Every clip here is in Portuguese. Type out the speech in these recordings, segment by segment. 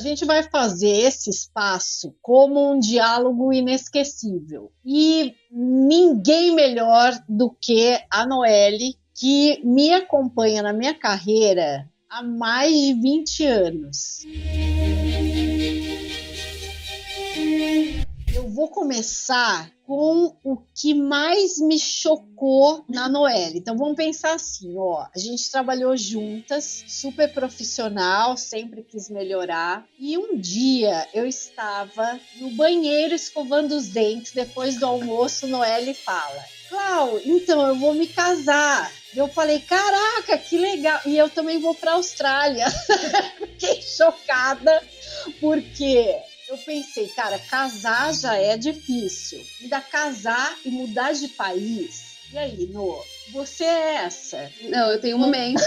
gente vai fazer esse espaço como um diálogo inesquecível. E ninguém melhor do que a Noelle, que me acompanha na minha carreira há mais de 20 anos. Eu vou começar com o que mais me chocou na Noelle. Então vamos pensar assim, ó, a gente trabalhou juntas, super profissional, sempre quis melhorar. E um dia eu estava no banheiro escovando os dentes, depois do almoço, Noelle fala: Clau, então eu vou me casar. Eu falei, caraca, que legal. E eu também vou para a Austrália. Fiquei chocada, porque eu pensei, cara, casar já é difícil. Ainda casar e mudar de país. E aí, Nô, você é essa? Não, eu tenho momentos.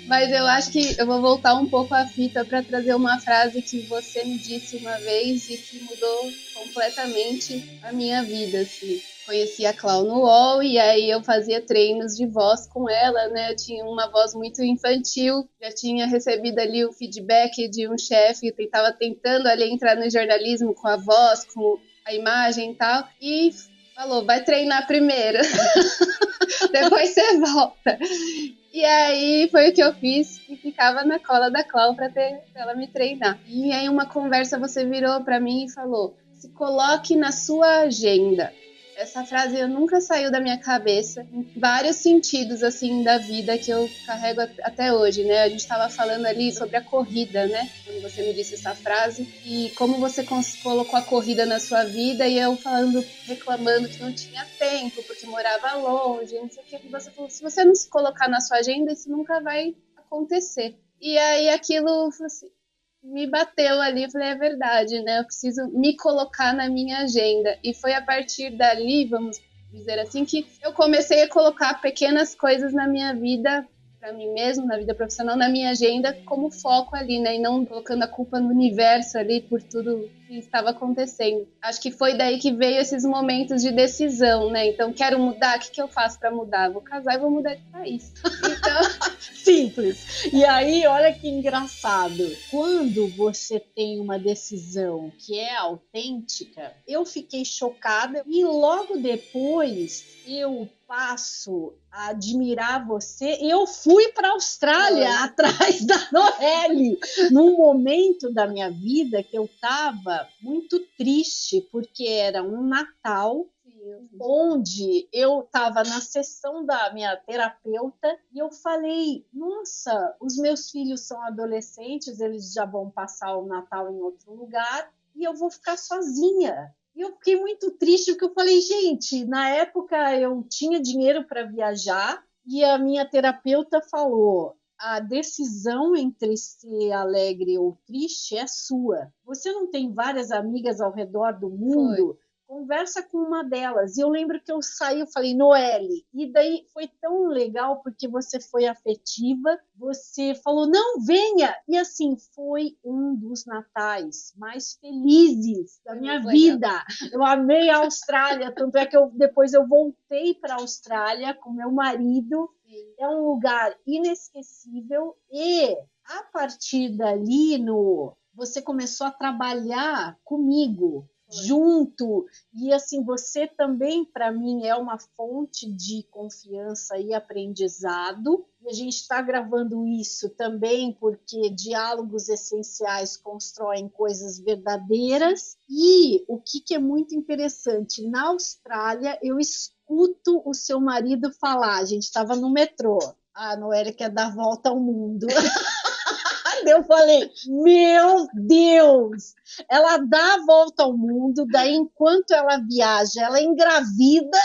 Mas eu acho que eu vou voltar um pouco a fita para trazer uma frase que você me disse uma vez e que mudou completamente a minha vida, assim. Conheci a Clau no UOL e aí eu fazia treinos de voz com ela, né? Eu tinha uma voz muito infantil, já tinha recebido ali o feedback de um chefe que estava tentando ali entrar no jornalismo com a voz, com a imagem e tal, e falou, vai treinar primeiro, depois você volta. E aí foi o que eu fiz e ficava na cola da Clau pra ela me treinar. E aí uma conversa você virou pra mim e falou, se coloque na sua agenda. Essa frase nunca saiu da minha cabeça, em vários sentidos, assim, da vida que eu carrego até hoje, né? A gente estava falando ali sobre a corrida, né? Quando você me disse essa frase, e como você colocou a corrida na sua vida, e eu falando, reclamando que não tinha tempo, porque morava longe, não sei o que, e você falou, se você não se colocar na sua agenda, isso nunca vai acontecer. E aí aquilo, assim, me bateu ali, eu falei, é verdade, né? Eu preciso me colocar na minha agenda. E foi a partir dali, vamos dizer assim, que eu comecei a colocar pequenas coisas na minha vida, para mim mesmo, na vida profissional, na minha agenda, como foco ali, né? E não colocando a culpa no universo ali por tudo que estava acontecendo. Acho que foi daí que veio esses momentos de decisão, né? Então, quero mudar, o que eu faço para mudar? Vou casar e vou mudar de país. Então... Simples. E aí, olha que engraçado. Quando você tem uma decisão que é autêntica, eu fiquei chocada e logo depois eu passo a admirar você. Eu fui para a Austrália atrás da Noelle, num momento da minha vida que eu estava muito triste, porque era um Natal onde eu estava na sessão da minha terapeuta e eu falei, nossa, os meus filhos são adolescentes, eles já vão passar o Natal em outro lugar e eu vou ficar sozinha. E eu fiquei muito triste porque eu falei, gente, na época eu tinha dinheiro para viajar e a minha terapeuta falou, a decisão entre ser alegre ou triste é sua. Você não tem várias amigas ao redor do mundo? Conversa com uma delas. E eu lembro que eu saí, eu falei, Noelle, e daí foi tão legal porque você foi afetiva, você falou, não, venha! E assim, foi um dos natais mais felizes da minha vida. Eu amei a Austrália, tanto é que depois eu voltei para a Austrália com meu marido. É um lugar inesquecível e a partir dali, você começou a trabalhar comigo, junto, e assim, você também para mim é uma fonte de confiança e aprendizado, e a gente está gravando isso também porque diálogos essenciais constroem coisas verdadeiras, e o que é muito interessante, na Austrália eu escuto o seu marido falar, a gente estava no metrô, a Noelle quer dar volta ao mundo. Eu falei, meu Deus, ela dá a volta ao mundo, daí enquanto ela viaja, ela engravida,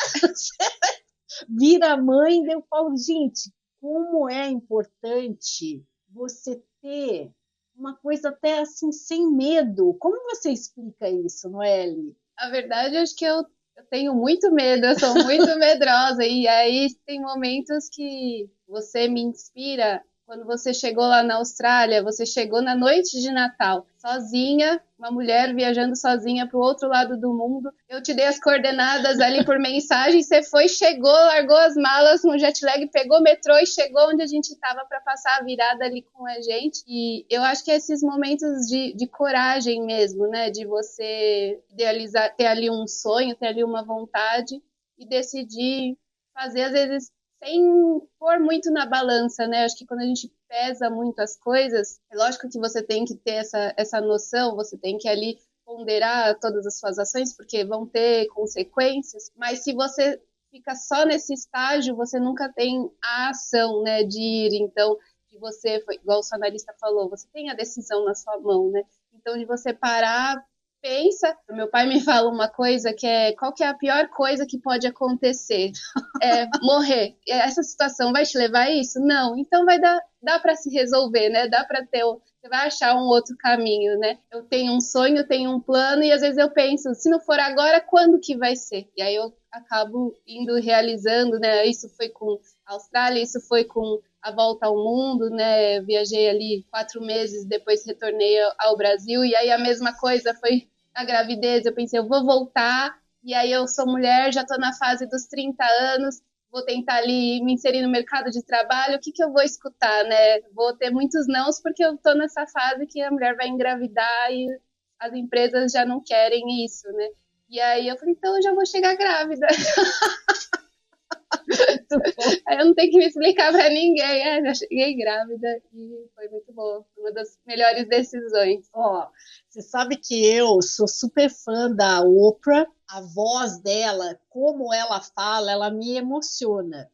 vira mãe, daí eu falo, gente, como é importante você ter uma coisa até assim, sem medo. Como você explica isso, Noelle? A verdade, acho que eu tenho muito medo, eu sou muito medrosa, e aí tem momentos que você me inspira quando você chegou lá na Austrália, você chegou na noite de Natal, sozinha, uma mulher viajando sozinha para o outro lado do mundo. Eu te dei as coordenadas ali por mensagem, você foi, chegou, largou as malas no jet lag, pegou o metrô e chegou onde a gente estava para passar a virada ali com a gente. E eu acho que esses momentos de coragem mesmo, né? De você idealizar, ter ali um sonho, ter ali uma vontade e decidir fazer, às vezes, sem pôr muito na balança, né? Acho que quando a gente pesa muito as coisas, é lógico que você tem que ter essa noção, você tem que ali ponderar todas as suas ações, porque vão ter consequências, mas se você fica só nesse estágio, você nunca tem a ação, né, de ir, então, de você, igual o analista falou, você tem a decisão na sua mão, né? Então, de você parar, pensa. Meu pai me fala uma coisa que é: qual que é a pior coisa que pode acontecer? É morrer. Essa situação vai te levar a isso? Não. Então dá para se resolver, né? Dá para ter, você vai achar um outro caminho, né? Eu tenho um sonho, tenho um plano e às vezes eu penso, se não for agora, quando que vai ser? E aí eu acabo indo realizando, né? Isso foi com a Austrália, isso foi com a volta ao mundo, né? Eu viajei ali 4 meses, depois retornei ao Brasil e aí a mesma coisa foi a gravidez. Eu pensei, eu vou voltar, e aí eu sou mulher, já estou na fase dos 30 anos, vou tentar ali me inserir no mercado de trabalho, o que eu vou escutar, né? Vou ter muitos nãos, porque eu estou nessa fase que a mulher vai engravidar e as empresas já não querem isso, né? E aí eu falei, então eu já vou chegar grávida. Aí eu não tenho que me explicar para ninguém. Já cheguei grávida e foi muito bom. Foi uma das melhores decisões. Ó, você sabe que eu sou super fã da Oprah. A voz dela, como ela fala, ela me emociona.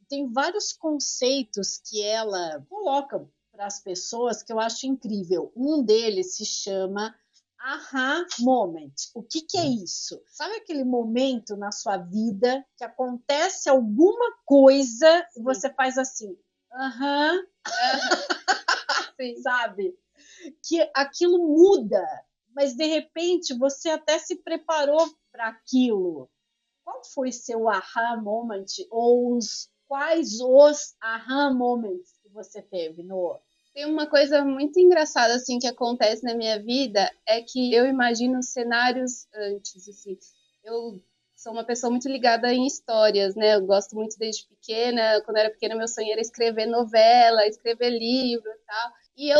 Tem vários conceitos que ela coloca para as pessoas que eu acho incrível. Um deles se chama aha moment. O que é isso? Sabe aquele momento na sua vida que acontece alguma coisa e você faz assim, aham, sabe? Que aquilo muda, mas de repente você até se preparou para aquilo. Qual foi seu aha moment ou quais os aha moments que você teve, no? Tem uma coisa muito engraçada assim que acontece na minha vida, é que eu imagino cenários antes, assim. Eu sou uma pessoa muito ligada em histórias, né? Eu gosto muito desde pequena. Quando eu era pequena, meu sonho era escrever novela, escrever livro e tal. E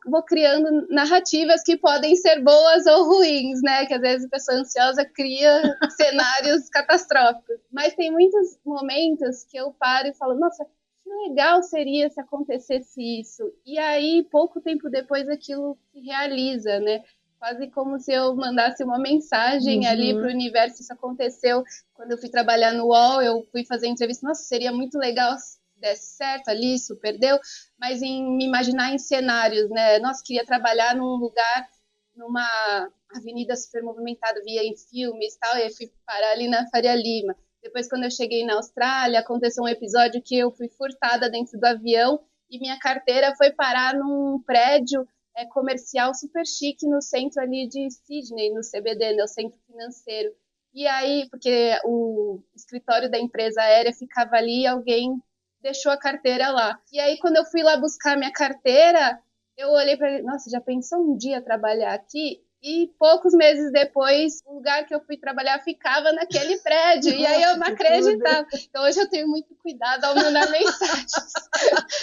vou criando narrativas que podem ser boas ou ruins, né? Que às vezes a pessoa ansiosa cria cenários catastróficos. Mas tem muitos momentos que eu paro e falo, nossa, que legal seria se acontecesse isso. E aí, pouco tempo depois, aquilo se realiza, né? Quase como se eu mandasse uma mensagem ali para o universo. Isso aconteceu quando eu fui trabalhar no UOL, eu fui fazer entrevista. Nossa, seria muito legal se desse certo ali, super deu. Mas em me imaginar em cenários, né? Nossa, queria trabalhar num lugar, numa avenida super movimentada, via em filmes e tal, e aí fui parar ali na Faria Lima. Depois, quando eu cheguei na Austrália, aconteceu um episódio que eu fui furtada dentro do avião e minha carteira foi parar num prédio comercial super chique no centro ali de Sydney, no CBD, no centro financeiro. E aí, porque o escritório da empresa aérea ficava ali e alguém deixou a carteira lá. E aí, quando eu fui lá buscar minha carteira, eu olhei para ele, nossa, já pensou um dia trabalhar aqui? E poucos meses depois, o lugar que eu fui trabalhar ficava naquele prédio. Nossa, e aí eu não acreditava. Então hoje eu tenho muito cuidado ao mandar mensagens.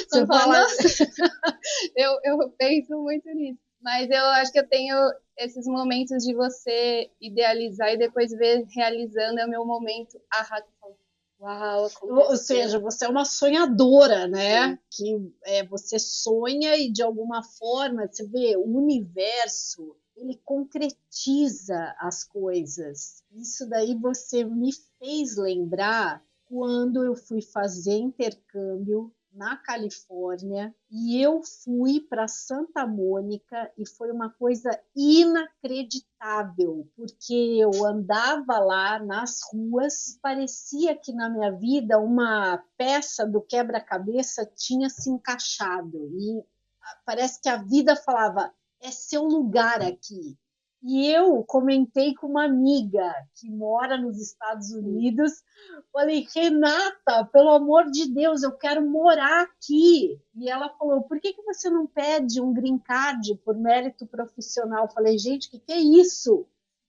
Você fala... Nossa, eu penso muito nisso. Mas eu acho que eu tenho esses momentos de você idealizar e depois ver realizando. É o meu momento. Uau, ou seja, você é uma sonhadora, né? Sim. Que você sonha e de alguma forma, você vê, o universo, ele concretiza as coisas. Isso daí você me fez lembrar quando eu fui fazer intercâmbio na Califórnia e eu fui para Santa Mônica e foi uma coisa inacreditável, porque eu andava lá nas ruas e parecia que na minha vida uma peça do quebra-cabeça tinha se encaixado e parece que a vida falava, é seu lugar aqui. E eu comentei com uma amiga que mora nos Estados Unidos, falei, Renata, pelo amor de Deus, eu quero morar aqui. E ela falou, por que você não pede um green card por mérito profissional? Eu falei, gente, o que é isso?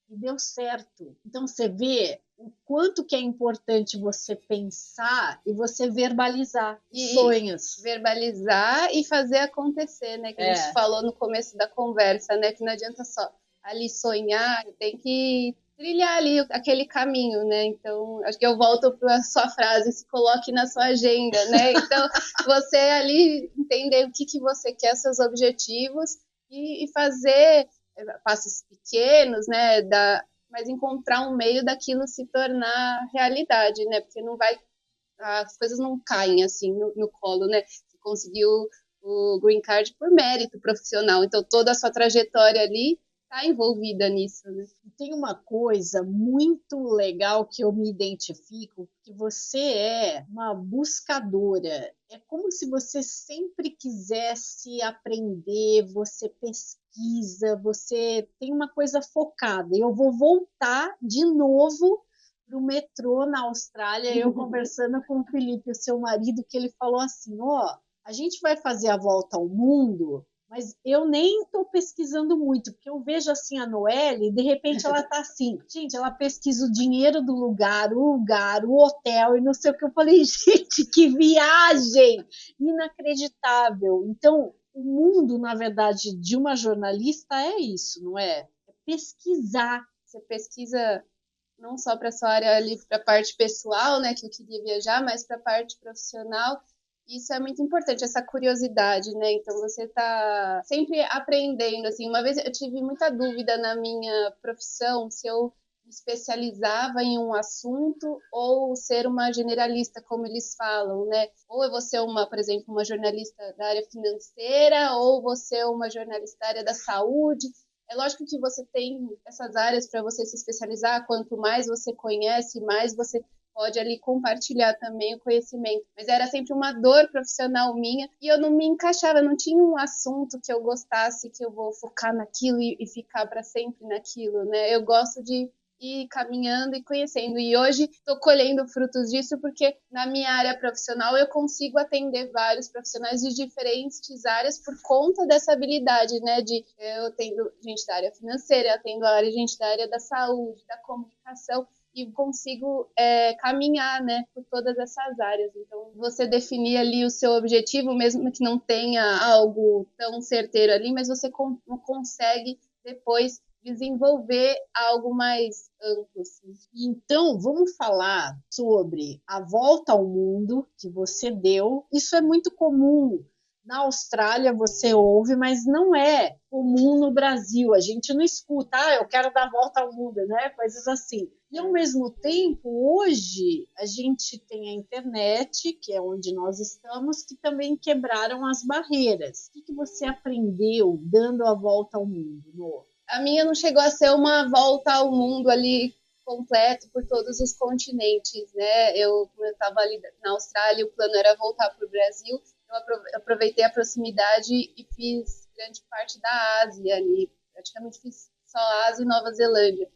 E deu certo. Então, você vê o quanto que é importante você pensar e você verbalizar os sonhos. Verbalizar e fazer acontecer, né? Que a gente falou no começo da conversa, né? Que não adianta só ali sonhar, tem que trilhar ali aquele caminho, né? Então, acho que eu volto para a sua frase, se coloque na sua agenda, né? Então, você ali entender o que você quer, seus objetivos e fazer passos pequenos, né? Mas encontrar um meio daquilo se tornar realidade, né? Porque não vai, as coisas não caem assim no colo, né? Você conseguiu o green card por mérito profissional, então toda a sua trajetória ali está envolvida nisso, né? Tem uma coisa muito legal que eu me identifico, que você é uma buscadora. É como se você sempre quisesse aprender, você pesquisa, você tem uma coisa focada. Eu vou voltar de novo para o metrô na Austrália, eu conversando com o Felipe, o seu marido, que ele falou assim, a gente vai fazer a volta ao mundo, mas eu nem estou pesquisando muito, porque eu vejo assim a Noelle, e de repente ela está assim, gente, ela pesquisa o dinheiro do lugar, o hotel e não sei o que. Eu falei, gente, que viagem! Inacreditável. Então, o mundo, na verdade, de uma jornalista é isso, não é? É pesquisar. Você pesquisa não só para a sua área ali, para a parte pessoal, né, que eu queria viajar, mas para a parte profissional. Isso é muito importante, essa curiosidade, né? Então você está sempre aprendendo. Assim, uma vez eu tive muita dúvida na minha profissão se eu me especializava em um assunto ou ser uma generalista, como eles falam, né? Ou eu vou ser uma, por exemplo, uma jornalista da área financeira, ou vou ser uma jornalista da área da saúde. É lógico que você tem essas áreas para você se especializar, quanto mais você conhece, mais você pode ali compartilhar também o conhecimento. Mas era sempre uma dor profissional minha e eu não me encaixava, não tinha um assunto que eu gostasse, que eu vou focar naquilo e ficar para sempre naquilo, né? Eu gosto de ir caminhando e conhecendo. E hoje estou colhendo frutos disso porque na minha área profissional eu consigo atender vários profissionais de diferentes áreas por conta dessa habilidade, né? Eu atendo gente da área financeira, eu atendo a área gente da área da saúde, da comunicação e consigo caminhar, né, por todas essas áreas. Então, você definir ali o seu objetivo, mesmo que não tenha algo tão certeiro ali, mas você consegue depois desenvolver algo mais amplo. Assim. Então, vamos falar sobre a volta ao mundo que você deu. Isso é muito comum. Na Austrália você ouve, mas não é comum no Brasil. A gente não escuta, eu quero dar a volta ao mundo, né? Coisas assim. E, ao mesmo tempo, hoje a gente tem a internet, que é onde nós estamos, que também quebraram as barreiras. O que você aprendeu dando a volta ao mundo, Nô? A minha não chegou a ser uma volta ao mundo ali completo por todos os continentes, né? Como eu estava ali na Austrália, o plano era voltar para o Brasil. Eu aproveitei a proximidade e fiz grande parte da Ásia ali. Praticamente fiz só Ásia e Nova Zelândia.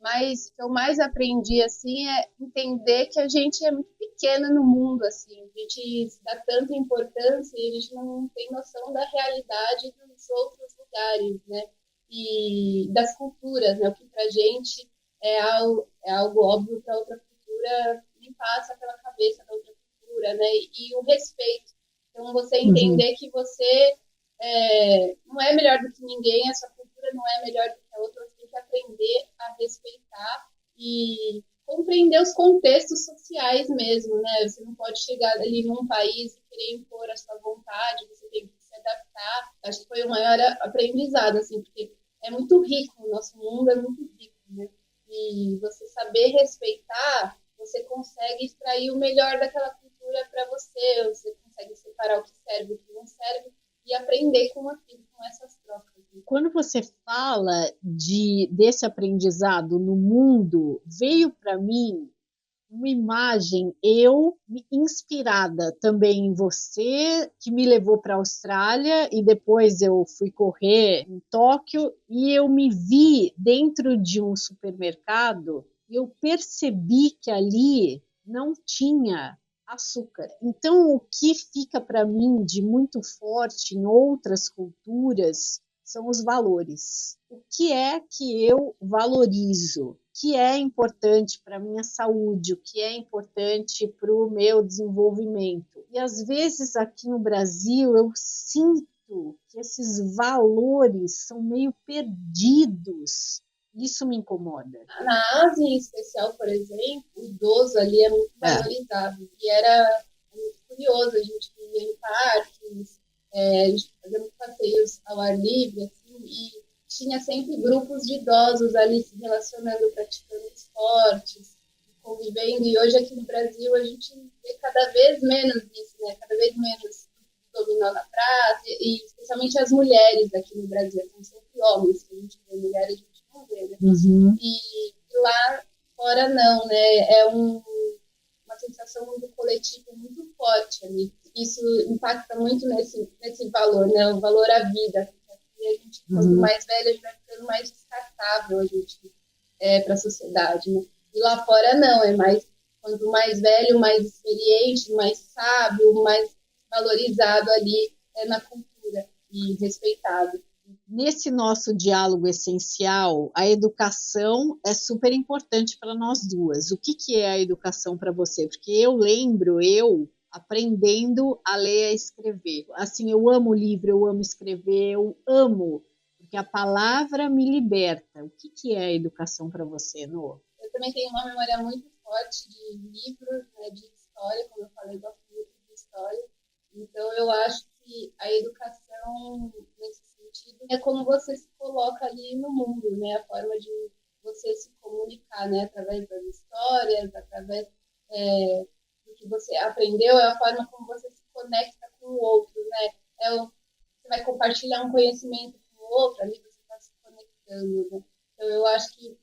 Mas o que eu mais aprendi, assim, é entender que a gente é muito pequena no mundo, assim. A gente dá tanta importância e a gente não tem noção da realidade dos outros lugares, né? E das culturas, né? O que pra gente é algo óbvio, para outra cultura nem passa pela cabeça da outra cultura, né? E o respeito. Então, você entender que você não é melhor do que ninguém, essa cultura não é melhor do que a outra, você tem que aprender a respeitar e compreender os contextos sociais mesmo, né? Você não pode chegar ali num país e querer impor a sua vontade, você tem que se adaptar. Acho que foi o maior aprendizado, assim, porque é muito rico, o nosso mundo é muito rico, né? E você saber respeitar, você consegue extrair o melhor daquela cultura para você consegue separar o que serve e o que não serve e aprender com aquilo, com essas trocas. Quando você fala desse aprendizado no mundo, veio para mim uma imagem, eu inspirada também em você, que me levou para a Austrália e depois eu fui correr em Tóquio e eu me vi dentro de um supermercado e eu percebi que ali não tinha açúcar. Então, o que fica para mim de muito forte em outras culturas são os valores. O que é que eu valorizo? O que é importante para a minha saúde? O que é importante para o meu desenvolvimento? E às vezes aqui no Brasil eu sinto que esses valores são meio perdidos. Isso me incomoda. Na Ásia, em especial, por exemplo, o idoso ali é muito valorizado. E era muito curioso, a gente vivia em parques, a gente fazia passeios ao ar livre, assim, e tinha sempre grupos de idosos ali se relacionando, praticando esportes, convivendo. E hoje aqui no Brasil a gente vê cada vez menos isso, né? Cada vez menos dominó na praça, e especialmente as mulheres aqui no Brasil, são sempre homens que a gente vê, mulheres a gente não vê, né? Uhum. E lá fora não, né? É uma sensação do coletivo muito forte ali. Isso impacta muito nesse valor, né? O valor à vida. E a gente, quanto mais velha, a gente vai ficando mais descartável a gente para a sociedade, né? E lá fora não, é mais quanto mais velho, mais experiente, mais sábio, mais valorizado ali na cultura e respeitado. Nesse nosso diálogo essencial, a educação é super importante para nós duas. O que é a educação para você? Porque eu lembro, eu aprendendo a ler e a escrever. Assim, eu amo livro, eu amo escrever, eu amo, porque a palavra me liberta. O que é a educação para você, Noa? Eu também tenho uma memória muito forte de livros, né, de história, como eu falei, gosto muito de história. Então, eu acho que a educação, nesse sentido, é como você se coloca ali no mundo, né? A forma de você se comunicar, né? Através das histórias, através do que você aprendeu, é a forma como você se conecta com o outro, né? Você vai compartilhar um conhecimento com o outro, ali você está se conectando, né? Então, eu acho que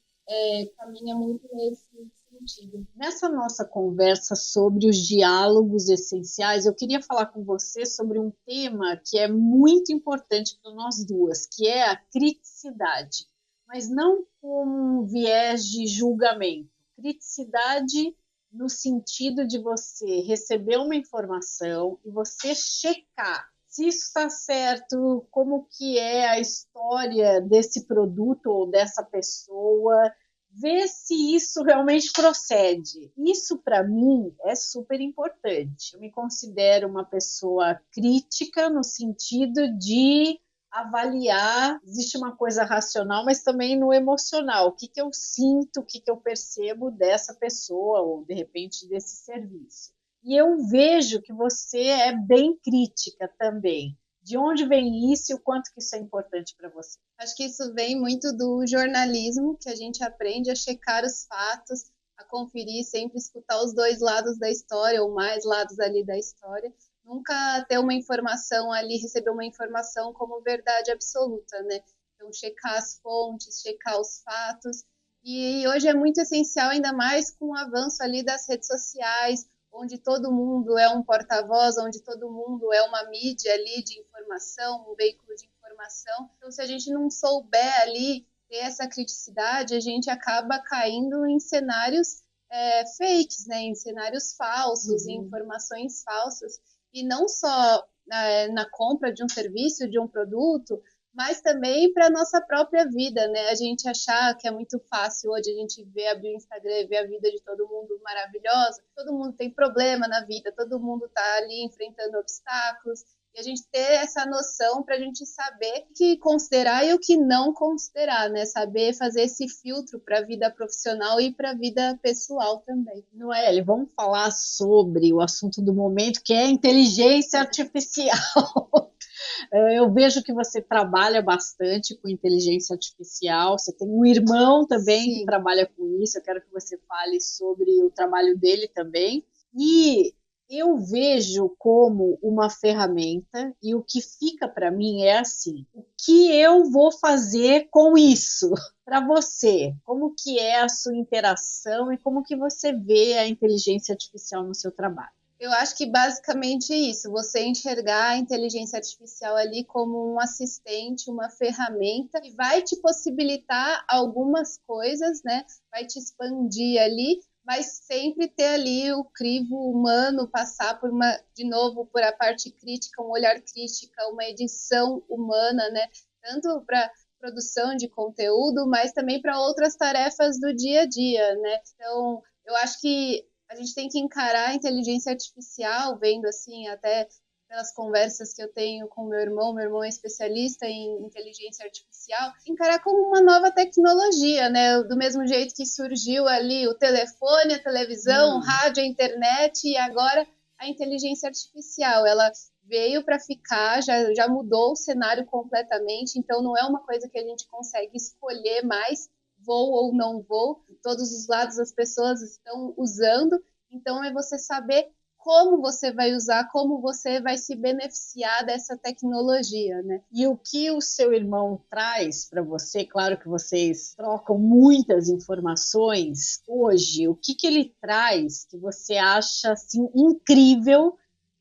caminha muito nesse sentido. Nessa nossa conversa sobre os diálogos essenciais, eu queria falar com você sobre um tema que é muito importante para nós duas, que é a criticidade, mas não com um viés de julgamento. Criticidade no sentido de você receber uma informação e você checar se isso está certo, como que é a história desse produto ou dessa pessoa, ver se isso realmente procede. Isso, para mim, é super importante. Eu me considero uma pessoa crítica no sentido de avaliar, existe uma coisa racional, mas também no emocional. O que eu sinto, o que eu percebo dessa pessoa ou, de repente, desse serviço. E eu vejo que você é bem crítica também. De onde vem isso e o quanto que isso é importante para você? Acho que isso vem muito do jornalismo, que a gente aprende a checar os fatos, a conferir, sempre escutar os dois lados da história, ou mais lados ali da história. Nunca ter uma informação ali, receber uma informação como verdade absoluta, né? Então, checar as fontes, checar os fatos. E hoje é muito essencial, ainda mais com o avanço ali das redes sociais, onde todo mundo é um porta-voz, onde todo mundo é uma mídia ali de informação, um veículo de informação. Então, se a gente não souber ali ter essa criticidade, a gente acaba caindo em cenários fakes, né? Em cenários falsos, em informações falsas. E não só na compra de um serviço, de um produto, mas também para a nossa própria vida, né? A gente achar que é muito fácil hoje a gente abrir o Instagram e ver a vida de todo mundo maravilhosa. Todo mundo tem problema na vida, todo mundo está ali enfrentando obstáculos. E a gente ter essa noção para a gente saber o que considerar e o que não considerar, né? Saber fazer esse filtro para a vida profissional e para a vida pessoal também. Noelle, vamos falar sobre o assunto do momento, que é a inteligência artificial. Eu vejo que você trabalha bastante com inteligência artificial, você tem um irmão também Sim. que trabalha com isso, eu quero que você fale sobre o trabalho dele também. E eu vejo como uma ferramenta, e o que fica para mim é assim, o que eu vou fazer com isso para você? Como que é a sua interação e como que você vê a inteligência artificial no seu trabalho? Eu acho que basicamente isso, você enxergar a inteligência artificial ali como um assistente, uma ferramenta que vai te possibilitar algumas coisas, né? Vai te expandir ali, mas sempre ter ali o crivo humano, passar de novo, por a parte crítica, um olhar crítico, uma edição humana, né? Tanto para produção de conteúdo, mas também para outras tarefas do dia a dia, né? Então, eu acho que a gente tem que encarar a inteligência artificial, vendo assim, até pelas conversas que eu tenho com meu irmão é especialista em inteligência artificial, encarar como uma nova tecnologia, né? Do mesmo jeito que surgiu ali o telefone, a televisão, o rádio, a internet, e agora a inteligência artificial, ela veio para ficar, já mudou o cenário completamente, então não é uma coisa que a gente consegue escolher mais, vou ou não vou, todos os lados as pessoas estão usando, então é você saber como você vai usar, como você vai se beneficiar dessa tecnologia, né? E o que o seu irmão traz para você? Claro que vocês trocam muitas informações hoje. O que ele traz que você acha assim incrível,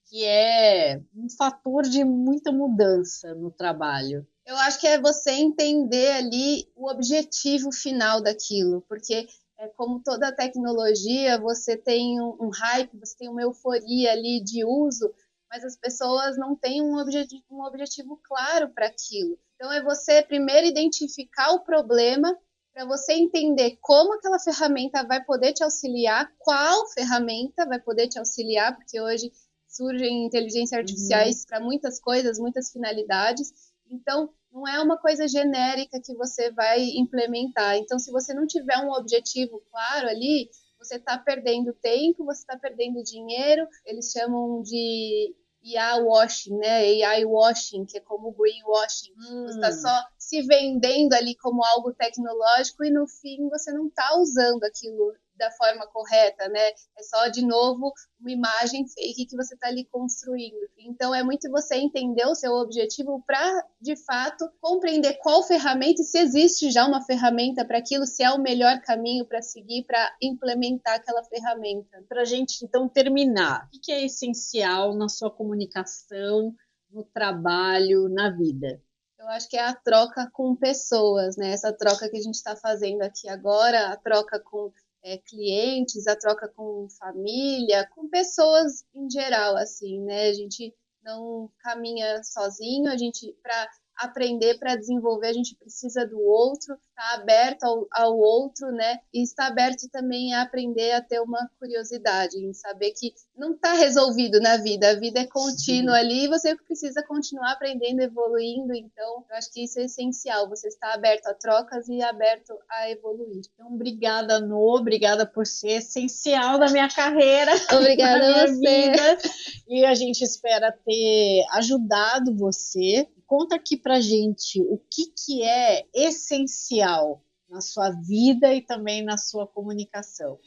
que é um fator de muita mudança no trabalho? Eu acho que é você entender ali o objetivo final daquilo, porque como toda tecnologia, você tem um hype, você tem uma euforia ali de uso, mas as pessoas não têm um objetivo claro para aquilo. Então, é você primeiro identificar o problema, para você entender como aquela ferramenta vai poder te auxiliar, qual ferramenta vai poder te auxiliar, porque hoje surgem inteligências artificiais para muitas coisas, muitas finalidades. Então, não é uma coisa genérica que você vai implementar. Então, se você não tiver um objetivo claro ali, você está perdendo tempo, você está perdendo dinheiro. Eles chamam de AI washing, né? AI washing, que é como greenwashing. Você está só se vendendo ali como algo tecnológico e no fim você não está usando aquilo da forma correta, né? É só, de novo, uma imagem fake que você está ali construindo. Então, é muito você entender o seu objetivo para, de fato, compreender qual ferramenta e se existe já uma ferramenta para aquilo, se é o melhor caminho para seguir, para implementar aquela ferramenta. Para a gente, então, terminar, o que é essencial na sua comunicação, no trabalho, na vida? Eu acho que é a troca com pessoas, né? Essa troca que a gente está fazendo aqui agora, a troca com clientes, a troca com família, com pessoas em geral, assim, né? A gente não caminha sozinho, a gente, para aprender, para desenvolver, a gente precisa do outro, estar aberto ao outro, né? E estar aberto também a aprender a ter uma curiosidade, em saber que não está resolvido na vida, a vida é contínua ali e você precisa continuar aprendendo, evoluindo. Então, eu acho que isso é essencial, você estar aberto a trocas e aberto a evoluir. Então, obrigada, Nô, obrigada por ser essencial da minha carreira, obrigada da minha a você. vida, e a gente espera ter ajudado você. Conta aqui pra gente o que é essencial na sua vida e também na sua comunicação.